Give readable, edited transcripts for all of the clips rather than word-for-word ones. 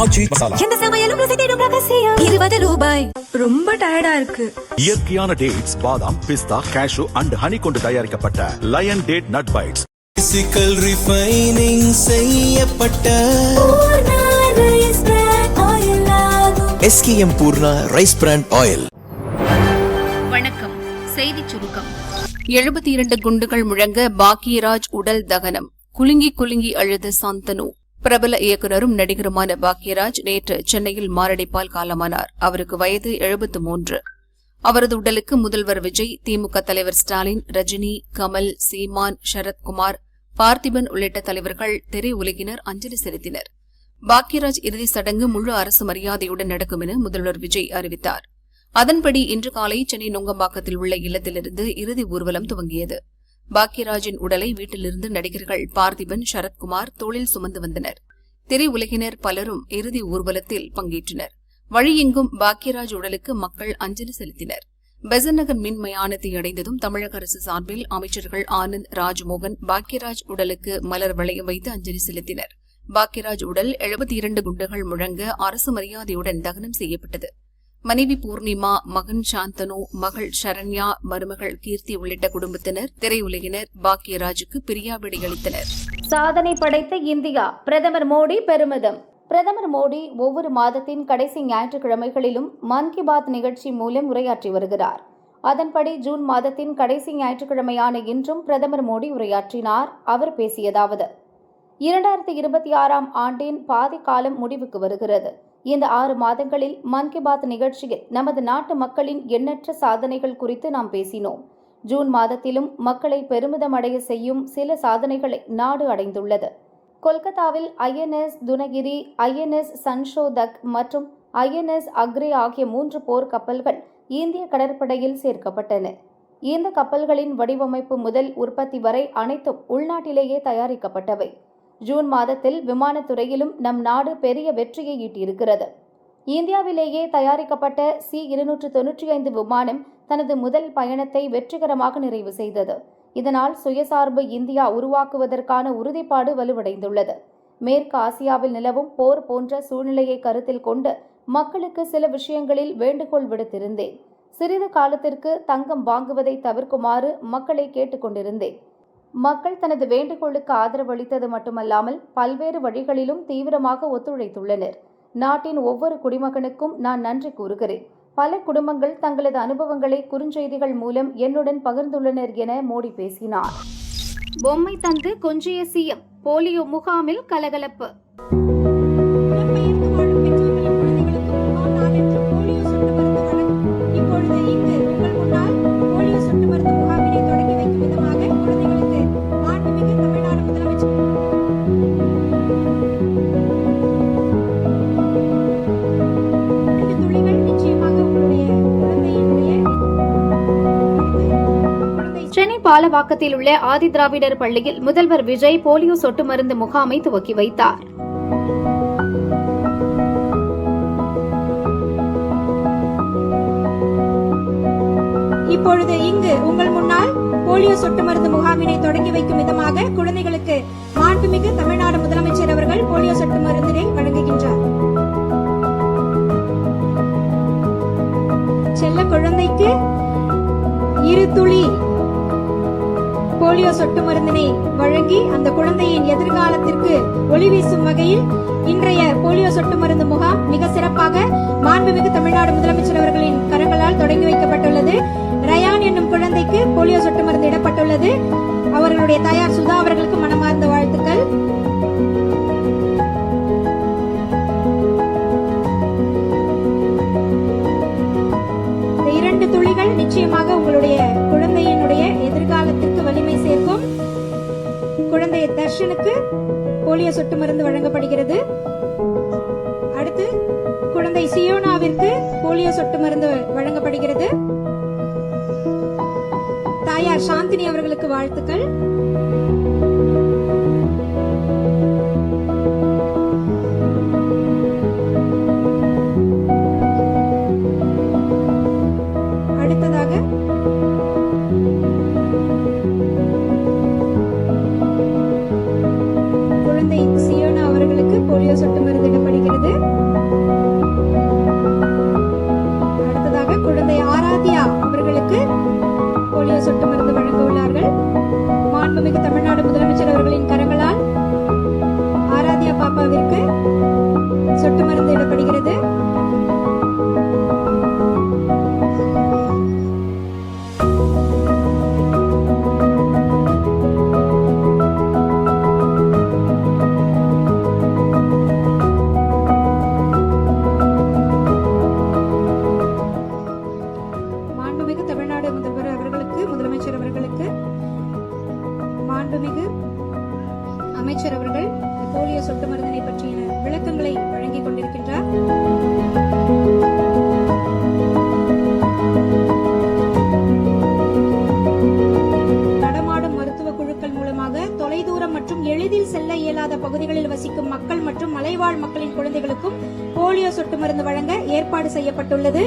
ஆச்சி மசாலா. எந்த சமையலும் ருசி தேடும் ரகசியம். 20 ரூபாய். ரொம்ப டயர்டா இருக்கு. இயற்கையான டேட்ஸ், பாதாம், பிஸ்தா, கேஷு அண்ட் ஹனி கொண்டு தயாரிக்கப்பட்ட lion date nut bites. Physical refining செய்யப்பட்ட SKM Poorna rice brand oil. வணக்கம். செய்திச் சுருக்கம். 72 குண்டுகள் முழங்க பாக்யராஜ் உடல் தகனம். குலுங்கி குலுங்கி அழுத சாந்தனு. பிரபல இயக்குநரும் நடிகருமான பாக்யராஜ் நேற்று சென்னையில் மாரடைப்பால் காலமானார். அவருக்கு வயது 73. அவரது உடலுக்கு முதல்வர் விஜய், திமுக தலைவர் ஸ்டாலின், ரஜினி, கமல், சீமான், சரத்குமார், பார்த்திபன் உள்ளிட்ட தலைவர்கள், திரையுலகினர் அஞ்சலி செலுத்தினர். பாக்யராஜ் இறுதிச் சடங்கு முழு அரசு மரியாதையுடன் நடக்கும் என முதல்வர் விஜய் அறிவித்தார். அதன்படி இன்று காலை சென்னை நுங்கம்பாக்கத்தில் உள்ள இல்லத்திலிருந்து இறுதி ஊர்வலம் துவங்கியது. பாக்யராஜின் உடலை வீட்டிலிருந்து நடிகர்கள் பார்த்திபன், சரத்குமார் தோளில் சுமந்து வந்தனர். திரையுலகினர் பலரும் இறுதி ஊர்வலத்தில் பங்கேற்றனர். வழியெங்கும் பாக்யராஜ் உடலுக்கு மக்கள் அஞ்சலி செலுத்தினர். பெசன்ட் நகர் மின் மயானத்தை அடைந்ததும் தமிழக அரசு சார்பில் அமைச்சர்கள் ஆனந்த், ராஜ்மோகன் பாக்யராஜ் உடலுக்கு மலர் வளையம் வைத்து அஞ்சலி செலுத்தினர். பாக்யராஜ் உடல் 72 குண்டுகள் முழங்க அரசு மரியாதையுடன் தகனம் செய்யப்பட்டது. மனைவி பூர்ணிமா, மகன் சாந்தனு, மகள் சரண்யா, மருமகள் கீர்த்தி உள்ளிட்ட குடும்பத்தினர், திரையுலகினர் பாக்யராஜுக்கு பிரியாவிடை அளித்தனர். சாதனை படைத்த இந்தியா, பிரதமர் மோடி பெருமிதம். பிரதமர் மோடி ஒவ்வொரு மாதத்தின் கடைசி ஞாயிற்றுக்கிழமைகளிலும் மன் கி பாத் நிகழ்ச்சி மூலம் உரையாற்றி வருகிறார். அதன்படி ஜூன் மாதத்தின் கடைசி ஞாயிற்றுக்கிழமையான இன்றும் பிரதமர் மோடி உரையாற்றினார். அவர் பேசியதாவது: 2026ஆம் ஆண்டின் பாதி காலம் முடிவுக்கு வருகிறது. இந்த 6 மாதங்களில் மன் கி பாத் நிகழ்ச்சியில் நமது நாட்டு மக்களின் எண்ணற்ற சாதனைகள் குறித்து நாம் பேசினோம். ஜூன் மாதத்திலும் மக்களை பெருமிதம் அடைய செய்யும் சில சாதனைகளை நாடு அடைந்துள்ளது. கொல்கத்தாவில் INS துனகிரி, INS சன்ஷோதக் மற்றும் INS அக்ரே ஆகிய 3 போர் கப்பல்கள் இந்திய கடற்படையில் சேர்க்கப்பட்டன. இந்த கப்பல்களின் வடிவமைப்பு முதல் உற்பத்தி வரை அனைத்தும் உள்நாட்டிலேயே தயாரிக்கப்பட்டவை. ஜூன் மாதத்தில் விமானத்துறையிலும் நம் நாடு பெரிய வெற்றியை ஈட்டியிருக்கிறது. இந்தியாவிலேயே தயாரிக்கப்பட்ட C-295 விமானம் தனது முதல் பயணத்தை வெற்றிகரமாக நிறைவு செய்தது. இதனால் சுயசார்பு இந்தியா உருவாக்குவதற்கான உறுதிப்பாடு வலுவடைந்துள்ளது. மேற்கு ஆசியாவில் நிலவும் போர் போன்ற சூழ்நிலையை கருத்தில் கொண்டு மக்களுக்கு சில விஷயங்களில் வேண்டுகோள் விடுத்திருந்தேன். சிறிது காலத்திற்கு தங்கம் வாங்குவதை தவிர்க்குமாறு மக்களை கேட்டுக்கொண்டிருந்தேன். மக்கள் தனது வேண்டுகோளுக்கு ஆதரவளித்தது மட்டுமல்லாமல் பல்வேறு வழிகளிலும் தீவிரமாக ஒத்துழைத்துள்ளனர். நாட்டின் ஒவ்வொரு குடிமகனுக்கும் நான் நன்றி கூறுகிறேன். பல குடும்பங்கள் தங்களது அனுபவங்களை குறுஞ்செய்திகள் மூலம் என்னுடன் பகிர்ந்துள்ளனர் என மோடி பேசினார். பொம்மை தந்து கொஞ்சிய CM, போலியோ முகாமில் கலகலப்பு. பாலவாக்கத்தில் உள்ள ஆதி திராவிடர் பள்ளியில் முதல்வர் விஜய் போலியோ சொட்டு மருந்து முகாமை துவக்கி வைத்தார். இப்பொழுது இங்கு உங்கள் முன்னால் போலியோ சொட்டு மருந்து முகாமினை தொடங்கி வைக்கும் விதமாக குழந்தைகளுக்கு மாண்புமிகு தமிழ்நாடு முதலமைச்சர் அவர்கள் போலியோ சொட்டு மருந்தினை வழங்குகின்றார். செல்ல குழந்தைக்கு 2 துளி போலியோ சொட்டு மருந்தினை வழங்கி அந்த குழந்தையின் எதிர்காலத்திற்கு ஒளி வீசும் வகையில் இன்றைய போலியோ சொட்டு மருந்து முகாம் மிக சிறப்பாக மாண்புமிகு தமிழ்நாடு முதலமைச்சர் அவர்களின் கரங்களால் தொடங்கி வைக்கப்பட்டுள்ளது. ரயான் என்னும் குழந்தைக்கு போலியோ சொட்டு மருந்து இடப்பட்டுள்ளது. அவர்களுடைய தாயார் சுதா அவர்களுக்கு மனமார்ந்த வாழ்த்துக்கள். இந்த 2 துளிகள் நிச்சயமாக உங்களுடைய குழந்தையினுடைய எதிர்காலத்திற்கு வலிமை சேர்க்கும். குழந்தை தர்ஷனுக்கு போலியோ சொட்டு மருந்து வழங்கப்படுகிறது. அடுத்து குழந்தை சியோனாவிற்கு போலியோ சொட்டு மருந்து வழங்கப்படுகிறது. தாயார் சாந்தினி அவர்களுக்கு வாழ்த்துக்கள். அடுத்ததாக குழந்தை சியோனா அவர்களுக்கு போலியோ சொட்டு மருந்து இடப்படுகிறது. போலியோ சொட்டு மருந்து வழங்க ஏற்பாடு செய்யப்பட்டுள்ளது.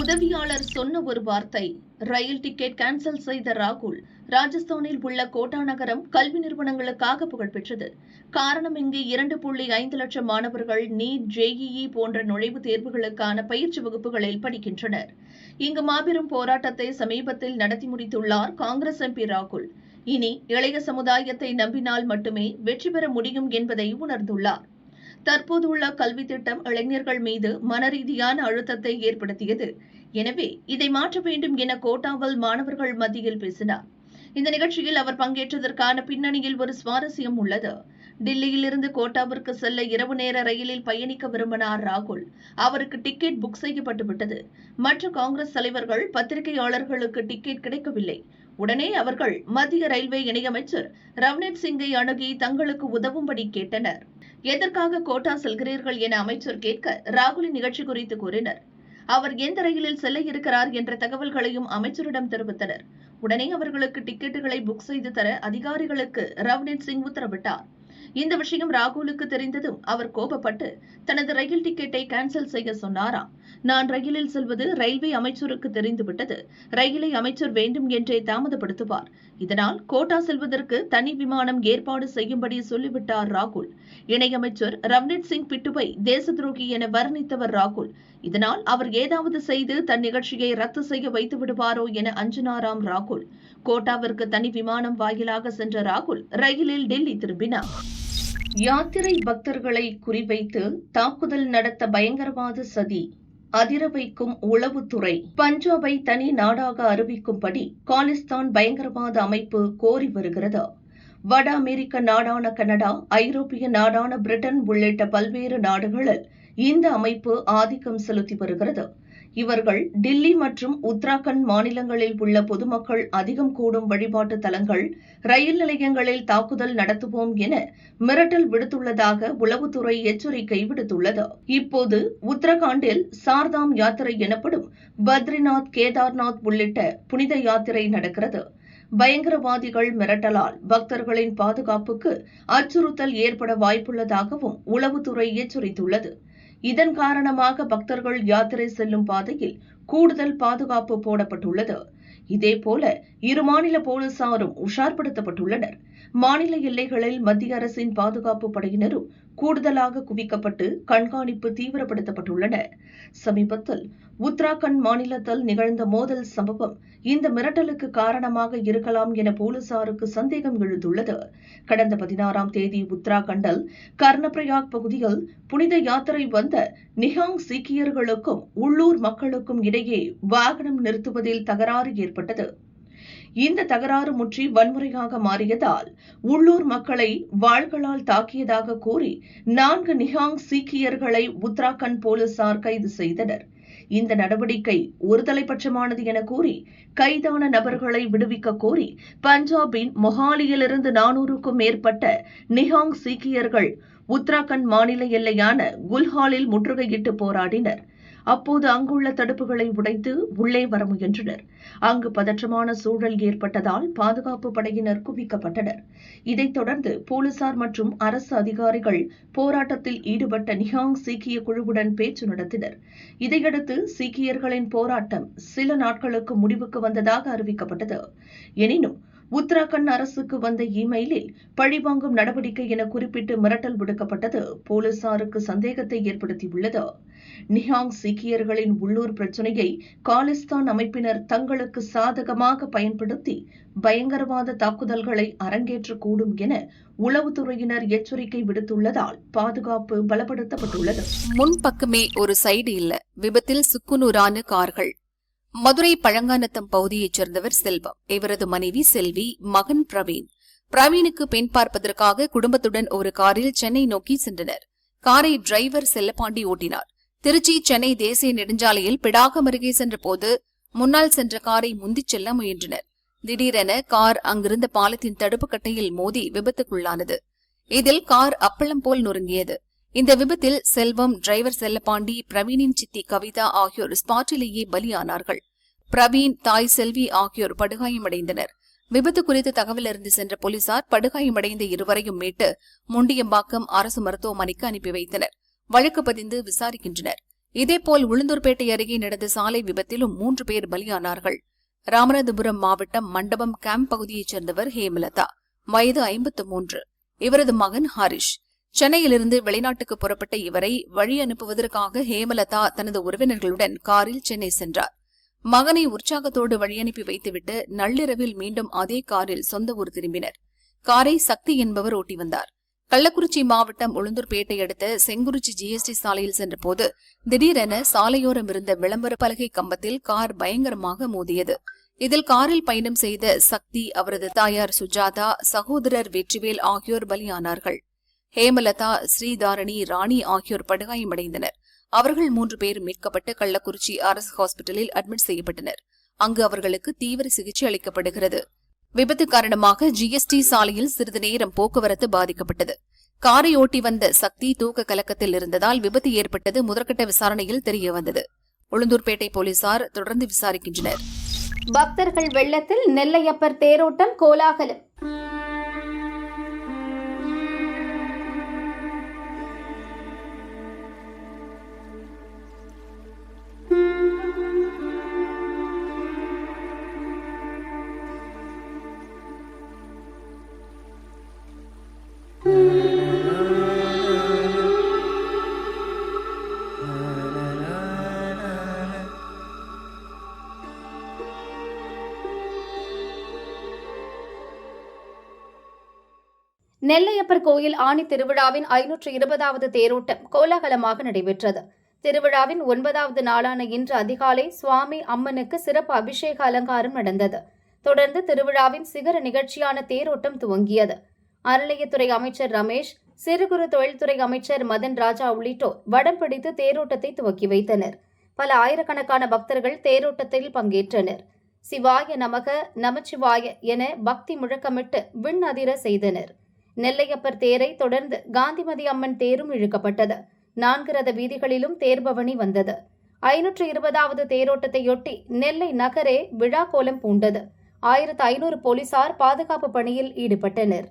உதவியாளர் சொன்ன ஒரு வார்த்தை. ரயில் டிக்கெட் கேன்சல் செய்த ராகுல். ராஜஸ்தானில் உள்ள கோட்டா நகரம் கல்வி நிறுவனங்களுக்காக புகழ்பெற்றது. காரணம், இங்கு 2.5 லட்சம் மாணவர்கள் நீட், JEE போன்ற நுழைவுத் தேர்வுகளுக்கான பயிற்சி வகுப்புகளில் படிக்கின்றனர். இங்கு மாபெரும் போராட்டத்தை சமீபத்தில் நடத்தி முடித்துள்ளார் காங்கிரஸ் MP ராகுல். இனி இளைய சமுதாயத்தை நம்பினால் மட்டுமே வெற்றி பெற முடியும் என்பதை உணர்ந்துள்ளார். தற்போதுள்ள கல்வி திட்டம் இளைஞர்கள் மீது மனரீதியான அழுத்தத்தை ஏற்படுத்தியது. எனவே இதை மாற்ற வேண்டும் என கோட்டாவில் மாணவர்கள் மத்தியில் பேசினார். இந்த நிகழ்ச்சியில் அவர் பங்கேற்றதற்கான பின்னணியில் ஒரு சுவாரஸ்யம் உள்ளது. டில்லியிலிருந்து கோட்டாவிற்கு செல்ல இரவு நேர ரயிலில் பயணிக்க விரும்பினார் ராகுல். அவருக்கு டிக்கெட் புக் செய்யப்பட்டு விட்டது. மற்ற காங்கிரஸ் தலைவர்கள், பத்திரிகையாளர்களுக்கு டிக்கெட் கிடைக்கவில்லை. உடனே அவர்கள் மத்திய ரயில்வே இணையமைச்சர் ரவ்னீத் சிங்கை அணுகி தங்களுக்கு உதவும்படி கேட்டனர். எதற்காக கோட்டா செல்கிறீர்கள் என அமைச்சர் கேட்க ராகுலின் நிகழ்ச்சி குறித்து கூறினர். அவர் எந்த ரயிலில் செல்ல இருக்கிறார் என்ற தகவல்களையும் அமைச்சரிடம் தெரிவித்தனர். உடனே அவர்களுக்கு டிக்கெட்டுகளை புக் செய்து தர அதிகாரிகளுக்கு ரவ்னீத் சிங் உத்தரவிட்டார். இந்த விஷயம் ராகுலுக்கு தெரிந்ததும் அவர் கோபப்பட்டு தனது ரயில் டிக்கெட்டை கேன்சல் செய்ய சொன்னாராம். நான் ரயிலில் செல்வது ரயில்வே அமைச்சருக்கு தெரிந்துவிட்டது. ரயிலை அமைச்சர் வேண்டும் என்றே தாமதப்படுத்துவார். இதனால் கோட்டா செல்வதற்கு தனி விமானம் ஏற்பாடு செய்யும்படி சொல்லிவிட்டார் ராகுல். இணையமைச்சர் ரவ்னீத் சிங் பிட்டுவை தேச துரோகி என வர்ணித்தவர் ராகுல். இதனால் அவர் ஏதாவது செய்து தன் நிகழ்ச்சியை ரத்து செய்ய வைத்து விடுவாரோ என அஞ்சினாராம் ராகுல். கோட்டாவிற்கு தனி விமானம் வாயிலாக சென்ற ராகுல் ரயிலில் டெல்லி திரும்பினார். யாத்திரை பக்தர்களை குறிவைத்து தாக்குதல் நடத்த பயங்கரவாத சதி. அதிர வைக்கும் உளவுத்துறை. பஞ்சாபை தனி நாடாக அறிவிக்கும்படி காலிஸ்தான் பயங்கரவாத அமைப்பு கோரி வருகிறது. வட அமெரிக்க நாடான கனடா, ஐரோப்பிய நாடான பிரிட்டன் உள்ளிட்ட பல்வேறு நாடுகளில் இந்த அமைப்பு ஆதிக்கம் செலுத்தி வருகிறது. இவர்கள் டில்லி மற்றும் உத்தராகண்ட் மாநிலங்களில் உள்ள பொதுமக்கள் அதிகம் கூடும் வழிபாட்டு தலங்கள், ரயில் நிலையங்களில் தாக்குதல் நடத்துவோம் என மிரட்டல் விடுத்துள்ளதாக உளவுத்துறை எச்சரிக்கை விடுத்துள்ளது. இப்போது உத்தரகாண்டில் சார்தாம் யாத்திரை எனப்படும் பத்ரிநாத், கேதார்நாத் உள்ளிட்ட புனித யாத்திரை நடக்கிறது. பயங்கரவாதிகள் மிரட்டலால் பக்தர்களின் பாதுகாப்புக்கு அச்சுறுத்தல் ஏற்பட வாய்ப்புள்ளதாகவும் உளவுத்துறை எச்சரித்துள்ளது. இதன் காரணமாக பக்தர்கள் யாத்திரை செல்லும் பாதையில் கூடுதல் பாதுகாப்பு போடப்பட்டுள்ளது. இதேபோல இரு மாநில போலீசாரும் உஷார்படுத்தப்பட்டுள்ளனர். மாநில எல்லைகளில் மத்திய அரசின் பாதுகாப்பு படையினரும் கூடுதலாக குவிக்கப்பட்டு கண்காணிப்பு தீவிரப்படுத்தப்பட்டுள்ளன. சமீபத்தில் உத்தராகண்ட் மாநிலத்தில் நிகழ்ந்த மோதல் சம்பவம் இந்த மிரட்டலுக்கு காரணமாக இருக்கலாம் என போலீசாருக்கு சந்தேகம் எழுந்துள்ளது. கடந்த 16ஆம் தேதி உத்தராகண்டில் கர்ணப்பிரயாக் பகுதியில் புனித யாத்திரை வந்த நிஹாங் சீக்கியர்களுக்கும் உள்ளூர் மக்களுக்கும் இடையே வாகனம் நிறுத்துவதில் தகராறு ஏற்பட்டது. இந்த தகராறு முற்றி வன்முறையாக மாறியதால் உள்ளூர் மக்களை வாள்களால் தாக்கியதாக கூறி 4 நிஹாங் சீக்கியர்களை உத்தராகண்ட் போலீசார் கைது செய்தனர். இந்த நடவடிக்கை ஒருதலைபட்சமானது என கூறி கைதான நபர்களை விடுவிக்க கோரி பஞ்சாபின் மொஹாலியிலிருந்து 400க்கும் மேற்பட்ட நிஹாங் சீக்கியர்கள் உத்தராகண்ட் மாநில எல்லையான குல்ஹாலில் முற்றுகையிட்டு போராடினர். அப்போது அங்குள்ள தடுப்புகளை உடைத்து உள்ளே வர முயன்றனர். அங்கு பதற்றமான சூழல் ஏற்பட்டதால் பாதுகாப்பு படையினர் குவிக்கப்பட்டனர். இதைத் தொடர்ந்து போலீசார் மற்றும் அரசு அதிகாரிகள் போராட்டத்தில் ஈடுபட்ட நிஹாங் சீக்கிய குழுவுடன் பேச்சு நடத்தினர். இதையடுத்து சீக்கியர்களின் போராட்டம் சில நாட்களுக்கு முடிவுக்கு வந்ததாக அறிவிக்கப்பட்டது. எனினும் உத்தராகண்ட் அரசுக்கு வந்த இமெயிலில் பழிவாங்கும் நடவடிக்கை என குறிப்பிட்டு மிரட்டல் விடுக்கப்பட்டது போலீசாருக்கு சந்தேகத்தை ஏற்படுத்தியுள்ளது. நிஹாங் சீக்கியர்களின் உள்ளூர் பிரச்சினையை காலிஸ்தான் அமைப்பினர் தங்களுக்கு சாதகமாக பயன்படுத்தி பயங்கரவாத தாக்குதல்களை அரங்கேற்றக்கூடும் என உளவுத்துறையினர் எச்சரிக்கை விடுத்துள்ளதால் பாதுகாப்பு பலப்படுத்தப்பட்டுள்ளது. முன்பக்கமே ஒரு சைடு இல்ல, விபத்தில் சுக்குநூறான கார்கள். மதுரை பழங்கானத்தம் பகுதியைச் சேர்ந்தவர் செல்வம். இவரது மனைவி செல்வி, மகன் பிரவீன். பிரவீனுக்கு பெண் பார்ப்பதற்காக குடும்பத்துடன் ஒரு காரில் சென்னை நோக்கி சென்றனர். காரை டிரைவர் செல்லப்பாண்டி ஓட்டினார். திருச்சி சென்னை தேசிய நெடுஞ்சாலையில் பிடாகம் அருகே சென்ற போது முன்னால் சென்ற காரை முந்திச் செல்ல முயன்றனர். திடீரென கார் அங்கிருந்த பாலத்தின் தடுப்பு கட்டையில் மோதி விபத்துக்குள்ளானது. இதில் கார் அப்பளம் போல் நொறுங்கியது. இந்த விபத்தில் செல்வம், டிரைவர் செல்லப்பாண்டி, பிரவீனின் சித்தி கவிதா ஆகியோர் ஸ்பாட்டிலேயே பலியானார்கள். பிரவீன், தாய் செல்வி ஆகியோர் படுகாயமடைந்தனர். விபத்து குறித்து தகவல் அறிந்து சென்ற போலீசார் படுகாயமடைந்த இருவரையும் மீட்டு முண்டியம்பாக்கம் அரசு மருத்துவமனைக்கு அனுப்பி வைத்தனர். வழக்கு பதிந்து விசாரிக்கின்றனர். இதேபோல் உளுந்தூர்பேட்டை அருகே நடந்த சாலை விபத்திலும் 3 பேர் பலியானார்கள். ராமநாதபுரம் மாவட்டம் மண்டபம் கேம்ப் பகுதியைச் சேர்ந்தவர் ஹேமலதா, வயது 53. இவரது மகன் ஹரிஷ். சென்னையிலிருந்து வெளிநாட்டுக்கு புறப்பட்ட இவரை வழி அனுப்புவதற்காக ஹேமலதா தனது உறவினர்களுடன் காரில் சென்னை சென்றார். மகனை உற்சாகத்தோடு வழியனுப்பி வைத்துவிட்டு நள்ளிரவில் மீண்டும் அதே காரில் சொந்த ஊர் திரும்பினர். காரை சக்தி என்பவர் ஓட்டி வந்தார். கள்ளக்குறிச்சி மாவட்டம் உளுந்தூர்பேட்டை அடுத்த செங்குறிச்சி ஜிஎஸ்டி சாலையில் சென்றபோது திடீரென சாலையோரம் இருந்த விளம்பர பலகை கம்பத்தில் கார் பயங்கரமாக மோதியது. இதில் காரில் பயணம் செய்த சக்தி, அவரது தாயார் சுஜாதா, சகோதரர் வெற்றிவேல் ஆகியோர் பலியானார்கள். ஹேமலதா, ஸ்ரீதாரணி, ராணி ஆகியோர் படுகாயமடைந்தனர். அவர்கள் 3 பேர் மீட்கப்பட்டு கள்ளக்குறிச்சி அரசு ஹாஸ்பிட்டலில் அட்மிட் செய்யப்பட்டனர். அங்கு அவர்களுக்கு தீவிர சிகிச்சை அளிக்கப்படுகிறது. விபத்து காரணமாக ஜிஎஸ்டி சாலையில் சிறிது நேரம் போக்குவரத்து பாதிக்கப்பட்டது. காரை ஓட்டி வந்த சக்தி தூக்க கலக்கத்தில் இருந்ததால் விபத்து ஏற்பட்டது முதற்கட்ட விசாரணையில் தெரியவந்தது. உளுந்தூர்பேட்டை போலீசார் தொடர்ந்து விசாரிக்கின்றனர். பக்தர்கள் வெள்ளத்தில் நெல்லையப்பர் தேரோட்டம் கோலாகலம். நெல்லையப்பர் கோயில் ஆணி திருவிழாவின் 520வது தேரோட்டம் கோலாகலமாக நடைபெற்றது. திருவிழாவின் 9வது நாளான இன்று அதிகாலை சுவாமி அம்மனுக்கு சிறப்பு அபிஷேக அலங்காரம் நடந்தது. தொடர்ந்து திருவிழாவின் சிகர நிகழ்ச்சியான தேரோட்டம் துவங்கியது. அறநிலையத்துறை அமைச்சர் ரமேஷ், சிறு குறு தொழில்துறை அமைச்சர் மதன் ராஜா உள்ளிட்டோர் வடம் பிடித்து தேரோட்டத்தை துவக்கி வைத்தனர். பல ஆயிரக்கணக்கான பக்தர்கள் தேரோட்டத்தில் பங்கேற்றனர். சிவாய நமக, நமச்சிவாய என பக்தி முழக்கமிட்டு விண் அதிர செய்தனர். நெல்லையப்பர் தேரை தொடர்ந்து காந்திமதி அம்மன் தேரும் இழுக்கப்பட்டது. 4 ரத வீதிகளிலும் தேர்பவனி வந்தது. 520வது தேரோட்டத்தையொட்டி நெல்லை நகரே விழா கோலம் பூண்டது. 1500 போலீசார் பாதுகாப்பு பணியில் ஈடுபட்டனர்.